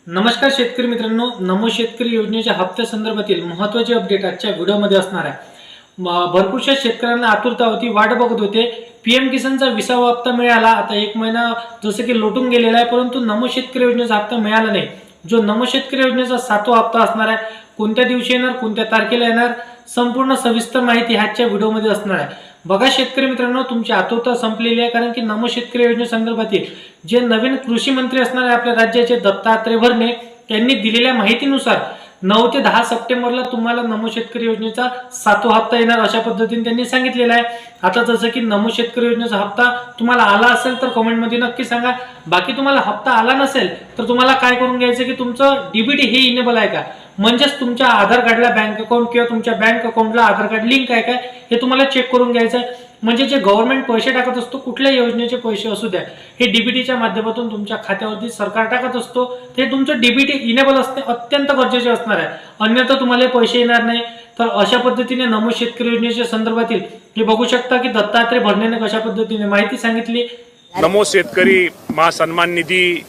नमस्कार शेतकरी मित्रांनो, नमो शेतकरी योजनेच्या हप्त्या संदर्भातील महत्त्वाचे अपडेट आजच्या व्हिडिओमध्ये असणार आहे। भरपूरशा शेतकऱ्यांना आतुरता होती, वाट बघत होते। पीएम किसानचा 20वा हप्ता मिळाला। आता एक महिना जसं की लोटून गेलेला आहे, परंतु नमो शेतकरी योजनेचा हप्ता मिळाला नाही। जो नमो शेतकरी योजनेचा 7वा हप्ता असणार आहे, कोणत्या दिवशी येणार, कोणत्या तारखेला येणार, संपूर्ण सविस्तर माहिती आजच्या व्हिडिओमध्ये असणार आहे। बघा शेतकरी मित्रांनो, तुमची आतुरता संपलेली आहे, कारण की नमो शेतकरी योजनेसंदर्भातील जे नवीन कृषी मंत्री असणार आहे आपल्या राज्याचे दत्तात्रय भरणे, त्यांनी दिलेल्या माहितीनुसार 9 ते 10 सप्टेंबरला तुम्हाला नमो शेतकरी योजनेचा 7वा हप्ता येणार, अशा पद्धतीने त्यांनी सांगितलेलं आहे। आता जसं की नमो शेतकरी योजनेचा हप्ता तुम्हाला आला असेल तर कमेंटमध्ये नक्की सांगा। बाकी तुम्हाला हप्ता आला नसेल तर तुम्हाला काय करून घ्यायचं की तुमचं डीबीटी हे इनेबल आहे का, म्हणजेच तुमच्या आधार कार्डला बँक अकाउंट किंवा तुमच्या बँक अकाउंटला आधार कार्ड लिंक आहे का, हे तुम्हाला चेक करून घ्यायचं आहे। म्हणजे जे गव्हर्नमेंट पैसे टाकत असतो, कुठल्या योजनेचे पैसे असू द्या, हे डीबीटीच्या माध्यमातून तुमच्या खात्यावरती सरकार टाकत असतो, ते तुमचं डीबीटी इनेबल असणे अत्यंत गरजेचे असणार आहे, अन्यथा तुम्हाला पैसे येणार नाही। तर अशा पद्धतीने नमो शेतकरी योजनेच्या संदर्भातील हे बघू शकता की दत्तात्रय भरणेने कशा पद्धतीने माहिती सांगितली। नमो शेतकरी महासन्मान निधी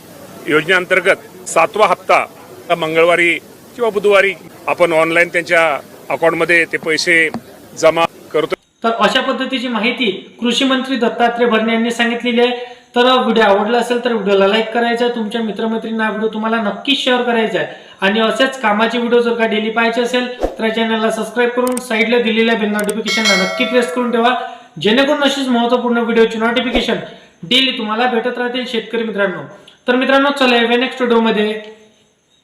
योजनेअंतर्गत 7वा हप्ता मंगळवारी किंवा बुधवारी आपण ऑनलाईन त्यांच्या अकाउंटमध्ये ते पैसे जमा करतो। तर अशा पद्धतीची माहिती कृषी मंत्री दत्तात्रय भरणे यांनी सांगितलेली आहे। तर व्हिडिओ आवडला असेल तर व्हिडिओला लाईक करायचा आहे, तुमच्या मित्रमैत्रिणींना व्हिडिओ तुम्हाला नक्की शेअर करायचा आहे, आणि असेच कामाचे व्हिडिओ जर का डेली पाहायचे असेल तर चॅनलला सबस्क्राईब करून साईडला दिलेल्या बेल नोटिफिकेशनला नक्की प्रेस करून ठेवा, जेणेकरून अशीच महत्त्वपूर्ण व्हिडिओची नोटिफिकेशन डेली तुम्हाला भेटत राहतील शेतकरी मित्रांनो। तर मित्रांनो, चला या नेक्स्ट व्हिडिओमध्ये।